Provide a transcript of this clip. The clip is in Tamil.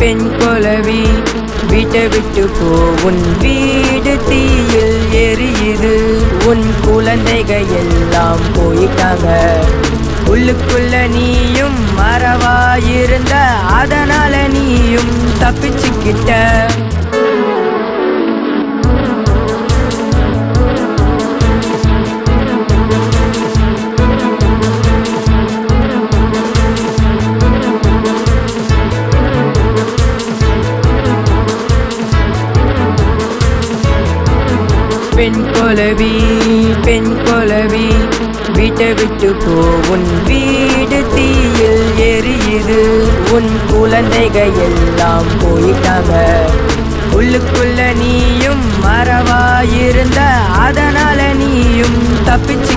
பெண் கொலவி வீட்டை விட்டு போ, உன் வீடு தீயில் எரியுது. உன் குழந்தைகள் எல்லாம் போயிட்டாங்க, உள்ளுக்குள்ள நீயும் மறவாயிருந்த, அதனால நீயும் தப்பிச்சுக்கிட்ட. பெண் கொலவி வீட்டை விட்டு போ, உன் வீடு தீயில் எரியுது. உன் குழந்தைகள் எல்லாம் போயிட்டாங்க, உள்ளுக்குள்ள நீயும் மறவாயிருந்த, அதனால நீயும் தப்பிச்சு